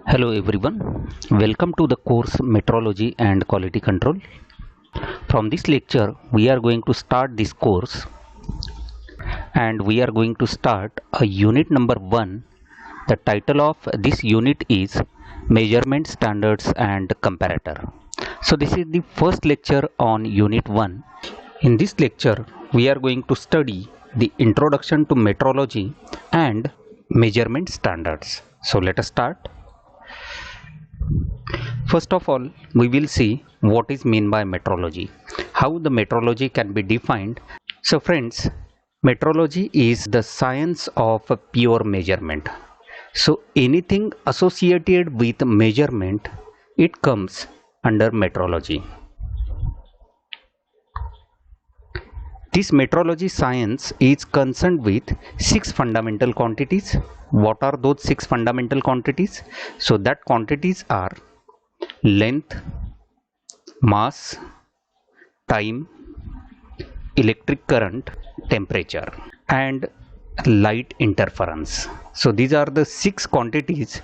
Hello everyone, welcome to the course Metrology and Quality Control. From this lecture we are going to start this course and we are going to start a unit number 1. The title of this unit is Measurement Standards and Comparator. So this is the first lecture on unit 1. In this lecture we are going to study the introduction to metrology and measurement standards. So let us start. First of all, we will see what is meant by metrology, how the metrology can be defined. So friends, metrology is the science of pure measurement. So anything associated with measurement, it comes under metrology. This metrology science is concerned with 6 fundamental quantities. What are those 6 fundamental quantities? So that quantities are length, mass, time, electric current, temperature, and light interference. So these are the 6 quantities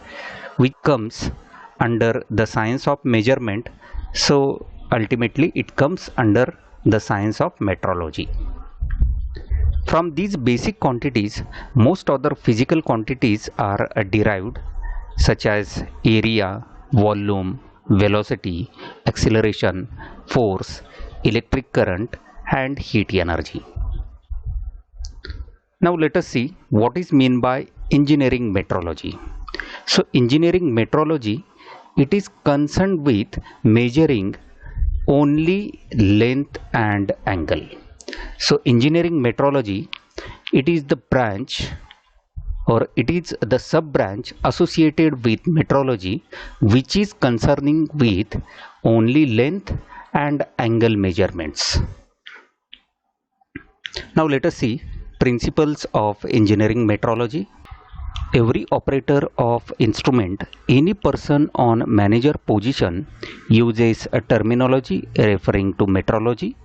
which comes under the science of measurement. So ultimately it comes under the science of metrology. From these basic quantities, most other physical quantities are derived, such as area, volume, velocity, acceleration, force, electric current, and heat energy. Now let us see what is meant by engineering metrology. So engineering metrology, it is concerned with measuring only length and angle. So engineering metrology, it is the branch or it is the sub branch associated with metrology which is concerning with only length and angle measurements. Now let us see principles of engineering metrology. Every operator of instrument, any person on manager position uses a terminology referring to metrology.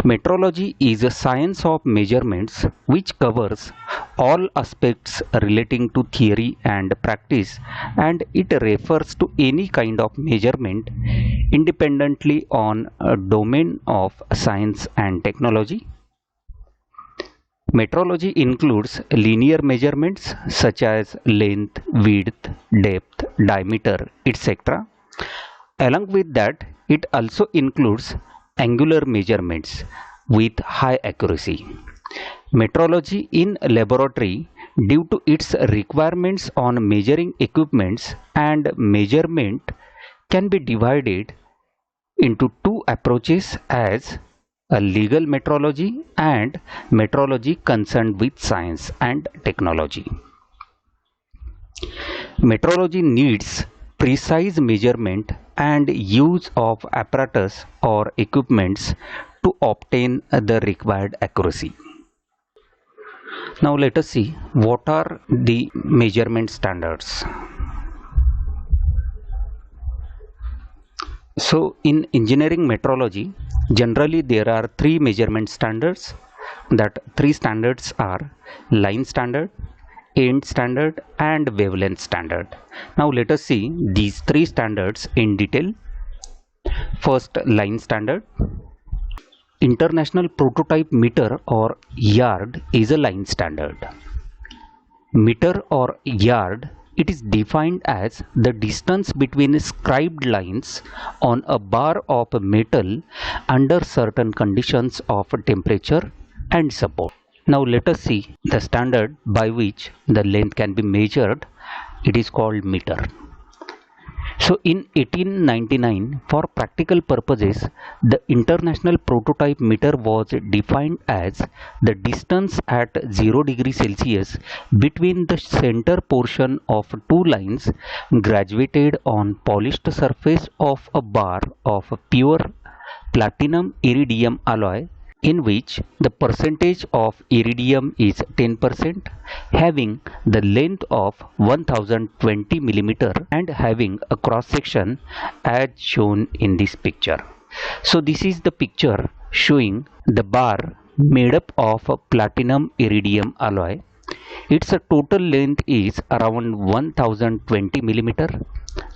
Metrology is a science of measurements which covers all aspects relating to theory and practice, and it refers to any kind of measurement independently on a domain of science and technology. Metrology includes linear measurements such as length, width, depth, diameter, etc. Along with that, it also includes angular measurements with high accuracy. Metrology in laboratory, due to its requirements on measuring equipments and measurement, can be divided into 2 approaches as a legal metrology and metrology concerned with science and technology. Metrology needs precise measurement and use of apparatus or equipments to obtain the required accuracy. Now let us see what are the measurement standards. So in engineering metrology, generally there are 3 measurement standards. That 3 standards are line standard, end standard, and wavelength standard. Now let us see these 3 standards in detail. First, line standard. International Prototype Meter or yard is a line standard. Meter or yard, it is defined as the distance between scribed lines on a bar of metal under certain conditions of temperature and support. Now let us see the standard by which the length can be measured. It is called meter. So in 1899, for practical purposes, the International Prototype Meter was defined as the distance at 0 degrees Celsius between the center portion of 2 lines graduated on polished surface of a bar of pure platinum iridium alloy, in which the percentage of iridium is 10%, having the length of 1020 mm and having a cross section as shown in this picture. So this is the picture showing the bar made up of platinum iridium alloy. its total length is around 1020 millimeter,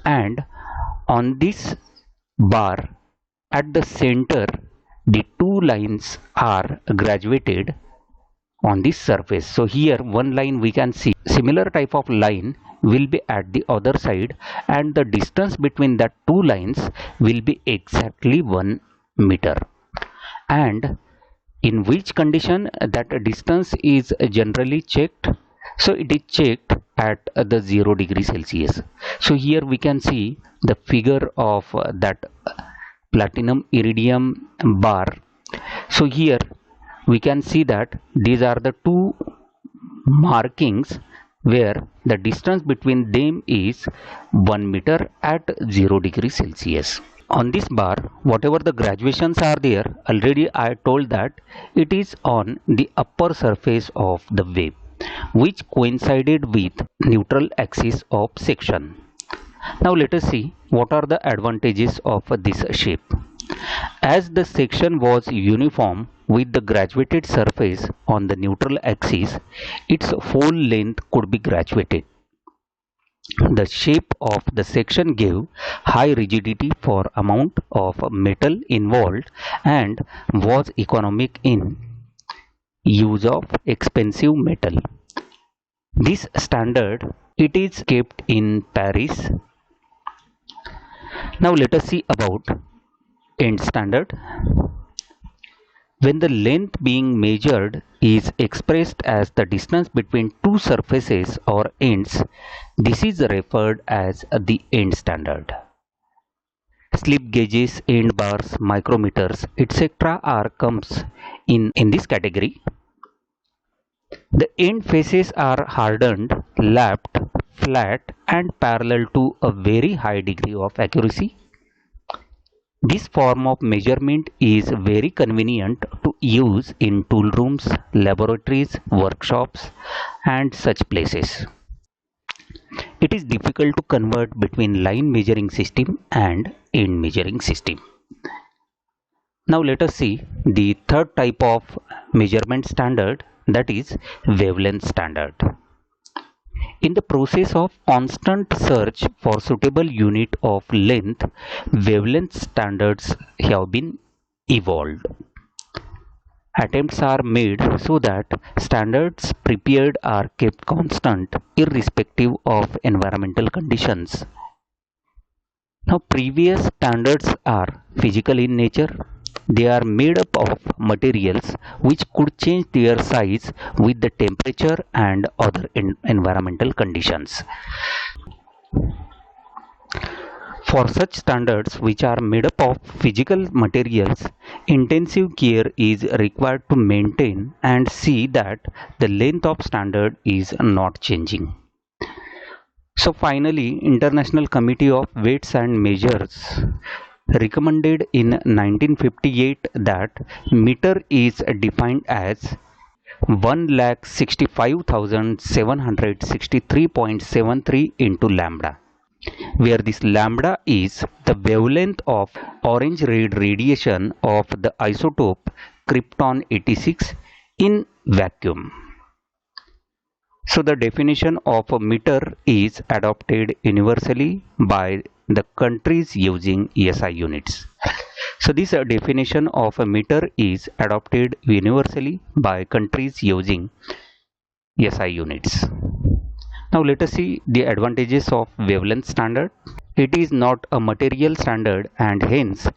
and on this bar at the center the two lines are graduated on this surface. So here one line we can see, similar type of line will be at the other side, and the distance between the two lines will be exactly 1 meter. And in which condition that distance is generally checked? So it is checked at the 0 degree Celsius. So here we can see the figure of that platinum iridium bar. So here we can see that these are the two markings where the distance between them is 1 meter at 0 degree Celsius. On this bar, whatever the graduations are there, already I told that it is on the upper surface of the wave, which coincided with neutral axis of section. Now let us see what are the advantages of this shape. As the section was uniform with the graduated surface on the neutral axis, its whole length could be graduated. The shape of the section gave high rigidity for amount of metal involved and was economic in use of expensive metal. This standard, it is kept in Paris. Now let us see about end standard. When the length being measured is expressed as the distance between two surfaces or ends, this is referred as the end standard. Slip gauges, end bars, micrometers, etc. are comes in this category. The end faces are hardened, lapped, flat and parallel to a very high degree of accuracy. This form of measurement is very convenient to use in tool rooms, laboratories, workshops and such places. It is difficult to convert between line measuring system and end measuring system. Now let us see the third type of measurement standard, that is wavelength standard. In the process of constant search for suitable unit of length, wavelength standards have been evolved. Attempts are made so that standards prepared are kept constant irrespective of environmental conditions. Now, previous standards are physical in nature. They are made up of materials which could change their size with the temperature and other environmental conditions. For such standards which are made up of physical materials, intensive care is required to maintain and see that the length of standard is not changing. So finally, International Committee of Weights and Measures recommended in 1958 that meter is defined as 1,65,763.73 into lambda, where this lambda is the wavelength of orange red radiation of the isotope krypton 86 in vacuum. So the definition of a meter is adopted universally by the countries using SI units. So this definition of a meter is adopted universally by countries using SI units. Now let us see the advantages of wavelength standard. It is not a material standard and hence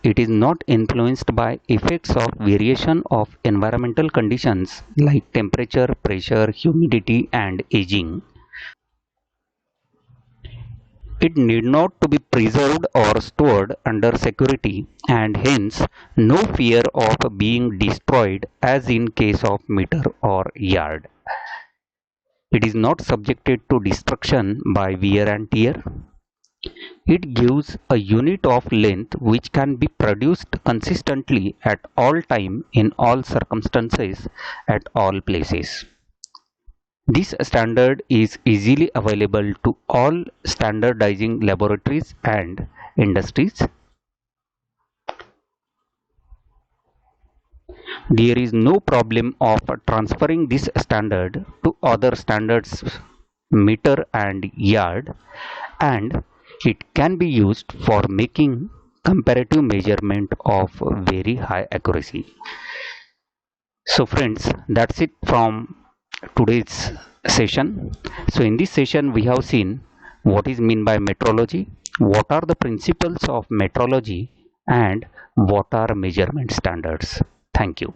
it is not influenced by effects of variation of environmental conditions like temperature, pressure, humidity and aging. It need not to be preserved or stored under security and hence no fear of being destroyed as in case of meter or yard. It is not subjected to destruction by wear and tear. It gives a unit of length which can be produced consistently at all time in all circumstances at all places. This standard is easily available to all standardizing laboratories and industries. There is no problem of transferring this standard to other standards, meter and yard, and it can be used for making comparative measurement of very high accuracy. So friends, that's it from today's session. So in this session we have seen what is meant by metrology, what are the principles of metrology, and what are measurement standards. Thank you.